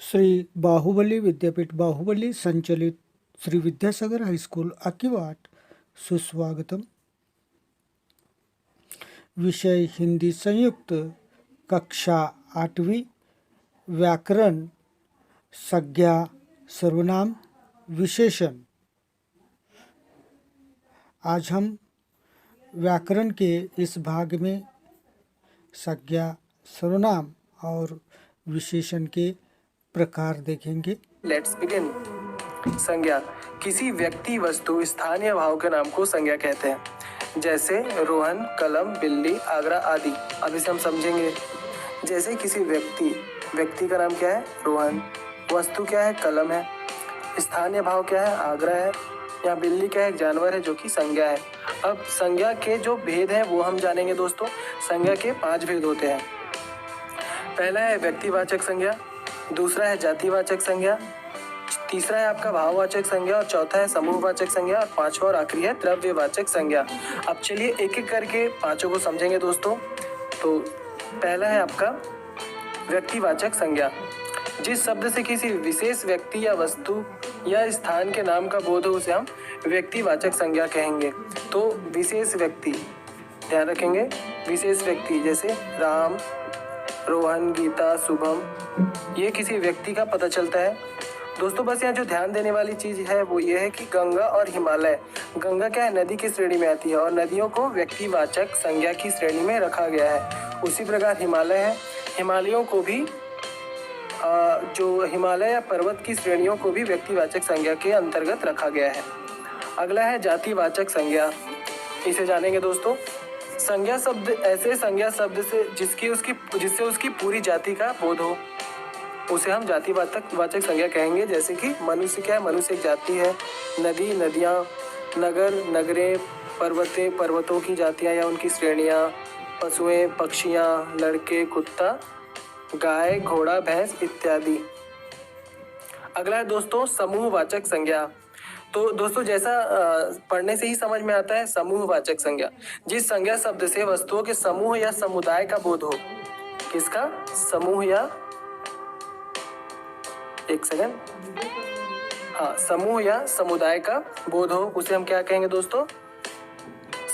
श्री बाहुबली विद्यापीठ बाहुबली संचलित श्री विद्यासागर हाईस्कूल आकिवाट सुस्वागतम। विषय हिंदी संयुक्त कक्षा 8वीं व्याकरण संज्ञा सर्वनाम विशेषण। आज हम व्याकरण के इस भाग में संज्ञा सर्वनाम और विशेषण के प्रकार देखेंगे। Let's begin. संज्ञा किसी व्यक्ति, वस्तु, स्थान या भाव के नाम को संज्ञा कहते हैं, जैसे रोहन, कलम, बिल्ली, आगरा आदि। अब इसे हम समझेंगे। जैसे किसी व्यक्ति का नाम क्या है? रोहन। वस्तु क्या है? कलम है। स्थान या भाव क्या है? आगरा है। या बिल्ली क्या है? एक जानवर है जो कि संज्ञा है। अब संज्ञा के जो भेद हैं वो हम जानेंगे दोस्तों। संज्ञा के 5 भेद होते हैं। पहला है व्यक्तिवाचक संज्ञा, दूसरा है जातिवाचक संज्ञा, तीसरा है आपका भाववाचक संज्ञा, और चौथा है समूहवाचक संज्ञा, और पांचवा और आखिरी है द्रव्यवाचक संज्ञा। अब चलिए एक एक करके पांचों को समझेंगे दोस्तों। तो पहला है आपका व्यक्तिवाचक संज्ञा। जिस शब्द से किसी विशेष व्यक्ति या वस्तु या स्थान के नाम का बोध हो उसे हम व्यक्तिवाचक संज्ञा कहेंगे। तो विशेष व्यक्ति, ध्यान रखेंगे, विशेष व्यक्ति जैसे राम, रोहन, गीता, शुभम, ये किसी व्यक्ति का पता चलता है। दोस्तों बस यहाँ जो ध्यान देने वाली चीज है वो ये है कि गंगा और हिमालय, गंगा क्या है? नदी की श्रेणी में आती है और नदियों को व्यक्तिवाचक संज्ञा की श्रेणी में रखा गया है। उसी प्रकार हिमालय है, हिमालयों को भी जो हिमालय या पर्वत की श्रेणियों को भी व्यक्तिवाचक संज्ञा के अंतर्गत रखा गया है। अगला है जातिवाचक संज्ञा। इसे जानेंगे दोस्तों। संज्ञा शब्द ऐसे संज्ञा शब्द से जिससे उसकी पूरी जाति का बोध हो उसे हम जातिवाचक संज्ञा कहेंगे। जैसे कि मनुष्य क्या है? मनुष्य एक जाति है। नदी, नदियाँ, नगर, नगरें, पर्वतें, पर्वतों की जातियाँ या उनकी श्रेणियाँ, पशुएं, पक्षियाँ, लड़के, कुत्ता, गाय, घोड़ा, भैंस इत्यादि। अगला है दोस्तों समूहवाचक संज्ञा। तो दोस्तों जैसा पढ़ने से ही समझ में आता है, समूहवाचक संज्ञा जिस संज्ञा शब्द से वस्तुओं के समूह या समुदाय का बोध हो। किसका? समूह या, एक सेकंड, हाँ, समूह या समुदाय का बोध हो उसे हम क्या कहेंगे दोस्तों?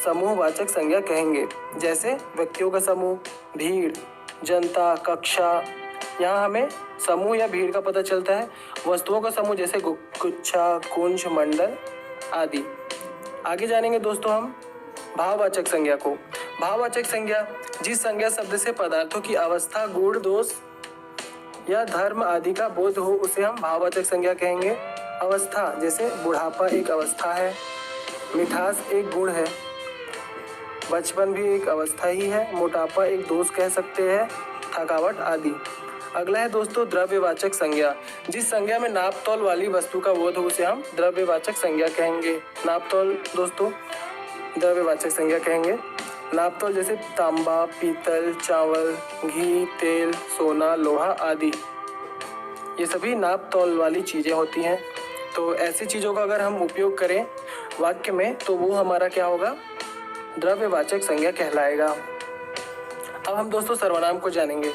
समूहवाचक संज्ञा कहेंगे। जैसे व्यक्तियों का समूह, भीड़, जनता, कक्षा, यहाँ हमें समूह या भीड़ का पता चलता है। वस्तुओं का समूह जैसे गुच्छा, कुंज, मंडल आदि। आगे जानेंगे दोस्तों हम भाववाचक संज्ञा को। भाववाचक संज्ञा जिस संज्ञा शब्द से पदार्थों की अवस्था, गुण, दोष या धर्म आदि का बोध हो उसे हम भाववाचक संज्ञा कहेंगे। अवस्था जैसे बुढ़ापा एक अवस्था है, मिठास एक गुण है, बचपन भी एक अवस्था ही है, मोटापा एक दोष कह सकते हैं, थकावट आदि। अगला है दोस्तों द्रव्यवाचक संज्ञा। जिस संज्ञा में नाप तौल वाली वस्तु का बोध हो उसे हम द्रव्यवाचक संज्ञा कहेंगे। नाप तौल दोस्तों द्रव्यवाचक संज्ञा कहेंगे। नाप तौल जैसे तांबा, पीतल, चावल, घी, तेल, सोना, लोहा आदि, ये सभी नाप तौल वाली चीजें होती हैं। तो ऐसी चीजों का अगर हम उपयोग करें वाक्य में तो वो हमारा क्या होगा? द्रव्यवाचक संज्ञा कहलाएगा। अब हम दोस्तों सर्वनाम को जानेंगे।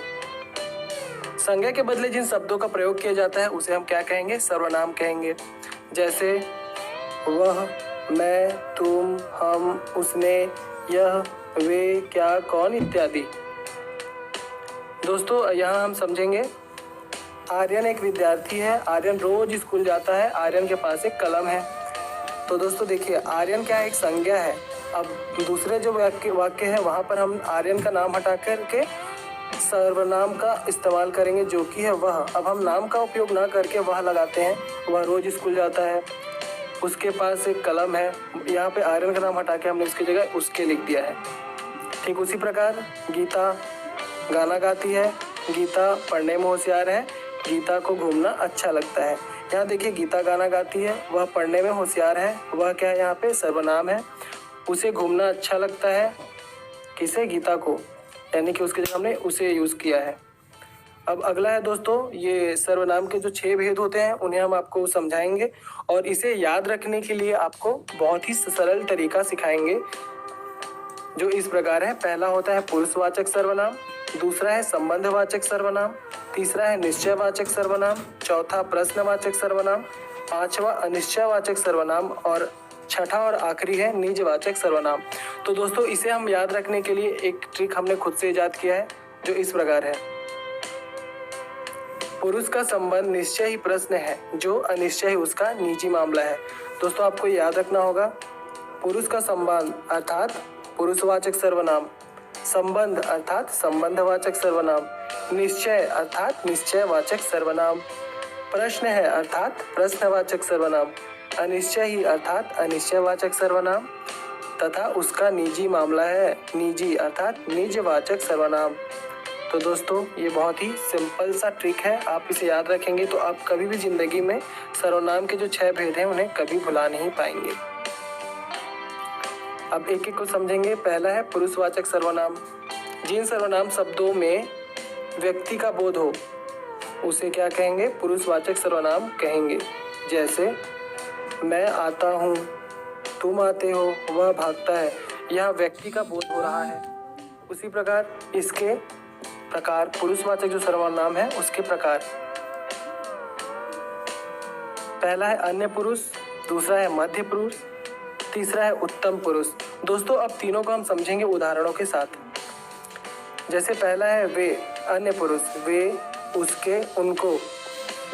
संज्ञा के बदले जिन शब्दों का प्रयोग किया जाता है उसे हम क्या कहेंगे? सर्वनाम कहेंगे। जैसे वह, मैं, तुम, हम, उसने, यह, वे, क्या, कौन इत्यादि। दोस्तों यहाँ हम समझेंगे। आर्यन एक विद्यार्थी है, आर्यन रोज स्कूल जाता है, आर्यन के पास एक कलम है। तो दोस्तों देखिए आर्यन क्या है? एक संज्ञा है। अब दूसरे जो वाक्य है वहाँ पर हम आर्यन का नाम हटा करके सर्वनाम का इस्तेमाल करेंगे जो कि है वह। अब हम नाम का उपयोग ना करके वह लगाते हैं। वह रोज स्कूल जाता है, उसके पास एक कलम है। यहाँ पे आर्यन का नाम हटा के हमने उसकी जगह उसके लिख दिया है। ठीक उसी प्रकार गीता गाना गाती है, गीता पढ़ने में होशियार है, गीता को घूमना अच्छा लगता है। यहाँ देखिए गीता गाना गाती है, वह पढ़ने में होशियार है, वह क्या है? यहाँ पे सर्वनाम है। उसे घूमना अच्छा लगता है, किसे? गीता को, यानी कि उसके जगह हमने उसे यूज़ किया है। अब अगला है दोस्तों, ये सर्वनाम के जो 6 भेद होते हैं उन्हें हम आपको समझाएंगे और इसे याद रखने के लिए आपको बहुत ही सरल तरीका सिखाएंगे जो इस प्रकार है। पहला होता है पुरुषवाचक सर्वनाम, दूसरा है संबंधवाचक सर्वनाम, तीसरा है निश्चयवाचक सर्वनाम, चौथा प्रश्नवाचक सर्वनाम, पांचवा अनिश्चयवाचक सर्वनाम और छठा और आखिरी है निजवाचक सर्वनाम। तो दोस्तों इसे हम याद रखने के लिए एक ट्रिक हमने खुद से इजाद किया है जो इस प्रकार है। पुरुष का संबंध निश्चय ही प्रश्न है, जो अनिश्चय ही उसका निजी मामला है। दोस्तों आपको याद रखना होगा, पुरुष का संबंध अर्थात पुरुषवाचक सर्वनाम, संबंध अर्थात संबंधवाचक सर्वनाम, निश्चय अर्थात निश्चयवाचक सर्वनाम, प्रश्न है अर्थात प्रश्नवाचक सर्वनाम, अनिश्चय ही अर्थात अनिश्चयवाचक सर्वनाम तथा उसका निजी मामला है निजी अर्थात निजवाचक सर्वनाम। तो दोस्तों ये बहुत ही सिंपल सा ट्रिक है, आप इसे याद रखेंगे तो आप कभी भी जिंदगी में सर्वनाम के जो 6 भेद हैं उन्हें कभी भुला नहीं पाएंगे। अब एक एक को समझेंगे। पहला है पुरुषवाचक सर्वनाम। जिन सर्वनाम शब्दों में व्यक्ति का बोध हो उसे क्या कहेंगे? पुरुषवाचक सर्वनाम कहेंगे। जैसे मैं आता हूँ, तुम आते हो, वह भागता है, यह व्यक्ति का बोध हो रहा है। उसी प्रकार इसके प्रकार पुरुषवाचक जो सर्वनाम है उसके प्रकार, पहला है अन्य पुरुष, दूसरा है मध्य पुरुष, तीसरा है उत्तम पुरुष। दोस्तों अब तीनों को हम समझेंगे उदाहरणों के साथ। जैसे पहला है वे, अन्य पुरुष, वे, उसके, उनको।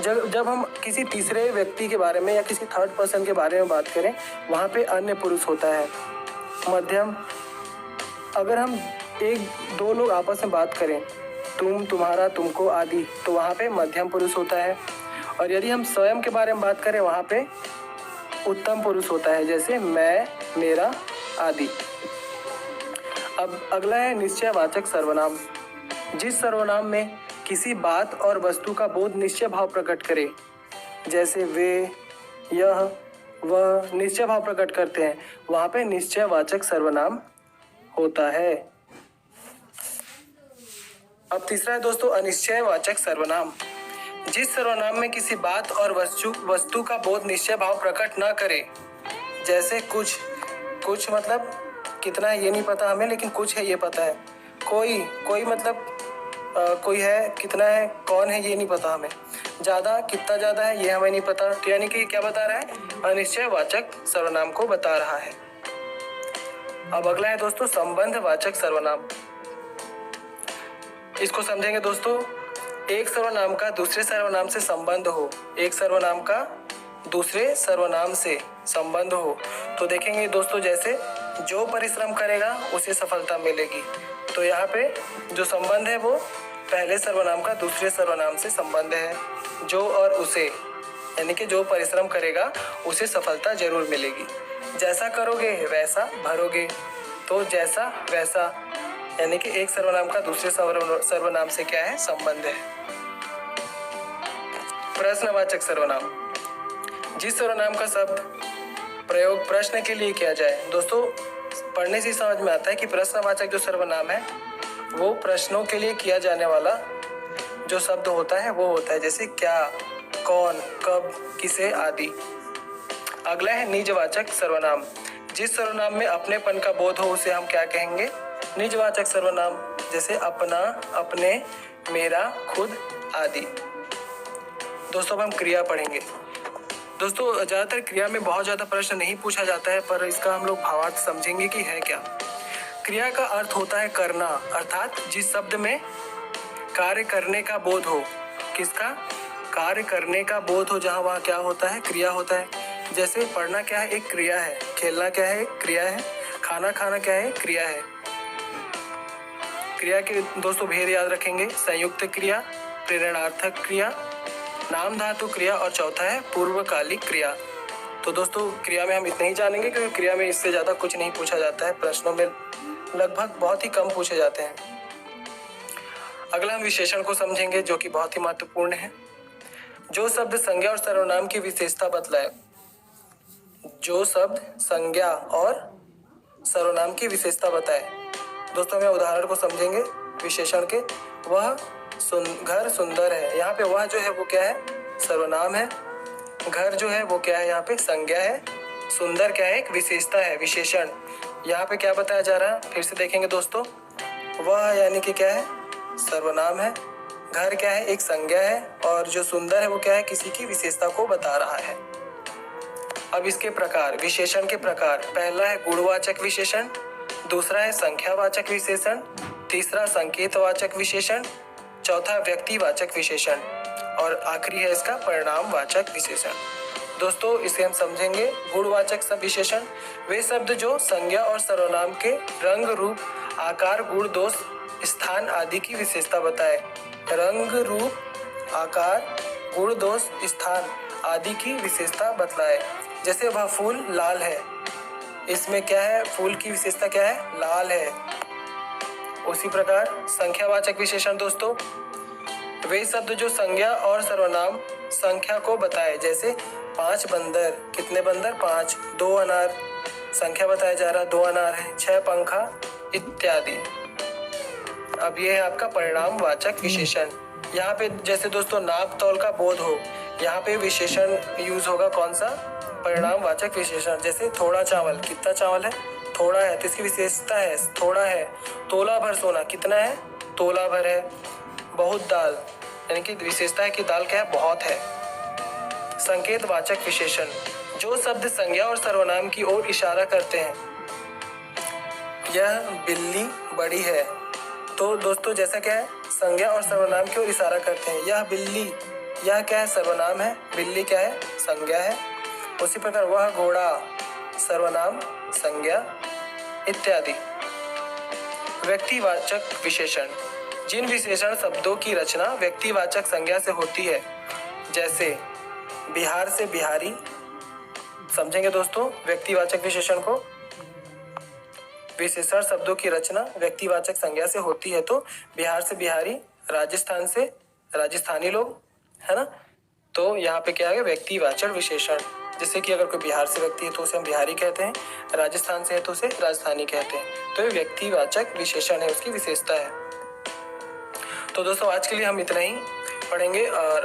जब हम किसी तीसरे व्यक्ति के बारे में या किसी थर्ड पर्सन के बारे में बात करें वहाँ पे अन्य पुरुष होता है। मध्यम, अगर हम एक दो लोग आपस में बात करें, तुम, तुम्हारा, तुमको आदि, तो वहाँ पे मध्यम पुरुष होता है। और यदि हम स्वयं के बारे में बात करें वहाँ पे उत्तम पुरुष होता है, जैसे मैं, मेरा आदि। अब अगला है निश्चयवाचक सर्वनाम। जिस सर्वनाम में किसी बात और वस्तु का बोध निश्चय भाव प्रकट करे, जैसे वे, यह, वह निश्चय भाव प्रकट करते हैं, वहाँ पे निश्चयवाचक सर्वनाम होता है। अब तीसरा है दोस्तों अनिश्चयवाचक सर्वनाम। जिस सर्वनाम में किसी बात और वस्तु का बोध निश्चय भाव प्रकट न करे, जैसे कुछ मतलब कितना है ये नहीं पता हमें, लेकिन कुछ है ये पता है। कोई मतलब कोई है, कितना है, कौन है ये नहीं पता हमें। ज़्यादा, कितना ज़्यादा है ये हमें नहीं पता। तो यानी कि क्या बता रहा है? अनिश्चयवाचक सर्वनाम को बता रहा है। अब अगला है दोस्तों संबंधवाचक सर्वनाम। इसको समझेंगे दोस्तों। एक सर्वनाम का दूसरे सर्वनाम से संबंध हो, एक सर्वनाम का दूसरे सर्वनाम से संबंध हो, तो देखेंगे दोस्तों जैसे जो परिश्रम करेगा उसे सफलता मिलेगी। तो यहाँ पे जो संबंध है वो पहले सर्वनाम का दूसरे सर्वनाम से संबंध है। जो और उसे, यानी कि जो परिश्रम करेगा उसे सफलता जरूर मिलेगी। जैसा करोगे वैसा भरोगे, तो जैसा वैसा, यानी कि एक सर्वनाम का दूसरे सर्वनाम से क्या है? संबंध है। प्रश्नवाचक सर्वनाम। जिस सर्वनाम का शब्द प्रयोग प्रश्न के लिए किया जाए, दोस्तों पढ़ने से समझ में आता है कि प्रश्नवाचक जो सर्वनाम है वो प्रश्नों के लिए किया जाने वाला जो शब्द होता है वो होता है, जैसे क्या, कौन, कब, किसे आदि। अगला है निजवाचक सर्वनाम। जिस सर्वनाम में अपनेपन का बोध हो उसे हम क्या कहेंगे? निजवाचक सर्वनाम, जैसे अपना, अपने, मेरा, खुद आदि। दोस्तों अब हम क्रिया पढ़ेंगे। दोस्तों ज़्यादातर क्रिया में बहुत ज़्यादा प्रश्न नहीं पूछा जाता है, पर इसका हम लोग भावार्थ समझेंगे कि है क्या। क्रिया का अर्थ होता है करना, अर्थात जिस शब्द में कार्य करने का बोध हो। किसका? कार्य करने का बोध हो, जहाँ वहाँ क्या होता है? क्रिया होता है। जैसे पढ़ना क्या है? एक क्रिया है। खेलना क्या है? क्रिया है। खाना खाना क्या है? क्रिया है। क्रिया के दोस्तों भेद याद रखेंगे। संयुक्त क्रिया, प्रेरणार्थक क्रिया, नाम धातु क्रिया और चौथा है पूर्वकालिक क्रिया। तो दोस्तों क्रिया में हम इतना ही जानेंगे क्योंकि क्रिया में इससे ज़्यादा कुछ नहीं पूछा जाता है, प्रश्नों में लगभग बहुत ही कम पूछे जाते हैं। अगला हम विशेषण को समझेंगे जो कि बहुत ही महत्वपूर्ण है। जो शब्द संज्ञा और सर्वनाम की विशेषता बतलाए, जो शब्द संज्ञा और सर्वनाम की विशेषता बताए। दोस्तों हमें उदाहरण को समझेंगे विशेषण के। वह घर सुंदर है, यहाँ पे वह जो है वो क्या है? सर्वनाम है। घर जो है वो क्या है? यहाँ पे संज्ञा है। सुंदर क्या है? एक विशेषता है, विशेषण। यहाँ पे क्या बताया जा रहा है? फिर से देखेंगे दोस्तों। वह यानी कि क्या है? सर्वनाम है, घर क्या है, एक संज्ञा है, और जो सुंदर है वो क्या है, किसी की विशेषता को बता रहा है। अब इसके प्रकार, विशेषण के प्रकार, पहला है गुणवाचक विशेषण, दूसरा है संख्यावाचक विशेषण, तीसरा संकेतवाचक विशेषण, चौथा व्यक्तिवाचक विशेषण और आखिरी है इसका परिणामवाचक विशेषण। दोस्तों इसे हम समझेंगे। गुणवाचक सब विशेषण वे शब्द जो संज्ञा और सर्वनाम के रंग, रूप, आकार, गुण, दोष, स्थान आदि की विशेषता बताए। रंग, रूप, आकार, गुण, दोष, स्थान आदि की विशेषता बतलाए। जैसे वह फूल लाल है, इसमें क्या है, फूल की विशेषता क्या है, लाल है। उसी प्रकार संख्यावाचक विशेषण दोस्तों वे शब्द जो संज्ञा और सर्वनाम संख्या को बताए। जैसे 5 बंदर, कितने बंदर, 5, 2 अनार, संख्या बताया जा रहा 2 अनार है, 6 पंखा इत्यादि। अब ये है आपका परिणामवाचक विशेषण। यहाँ पे जैसे दोस्तों नाप तौल का बोध हो, यहाँ पे विशेषण यूज होगा कौन सा, परिणामवाचक विशेषण। जैसे थोड़ा चावल, कितना चावल है, थोड़ा है, तो इसकी विशेषता है थोड़ा है। तोला भर सोना, कितना है, तोला भर है। बहुत दाल, यानी कि विशेषता है कि दाल क्या है, बहुत है। संकेतवाचक विशेषण जो शब्द संज्ञा और सर्वनाम की ओर इशारा करते हैं। यह बिल्ली बड़ी है, तो दोस्तों जैसा क्या है, संज्ञा और सर्वनाम की ओर इशारा करते हैं। यह बिल्ली, यह क्या है, सर्वनाम है, बिल्ली क्या है, संज्ञा है। उसी प्रकार वह घोड़ा, सर्वनाम, संज्ञा इत्यादि। व्यक्तिवाचक विशेषण जिन विशेषण शब्दों की रचना व्यक्तिवाचक संज्ञा से होती है। जैसे बिहार से बिहारी, समझेंगे दोस्तों व्यक्तिवाचक विशेषण को। विशेषण शब्दों की रचना व्यक्तिवाचक संज्ञा से होती है, तो बिहार से बिहारी, राजस्थान से राजस्थानी लोग, है ना। तो यहाँ पे क्या है, व्यक्तिवाचक विशेषण। जैसे कि अगर कोई बिहार से व्यक्ति है तो उसे हम बिहारी कहते हैं, राजस्थान से है तो उसे राजस्थानी कहते हैं। तो ये व्यक्तिवाचक विशेषण है, उसकी विशेषता है। तो दोस्तों आज के लिए हम इतना ही पढ़ेंगे और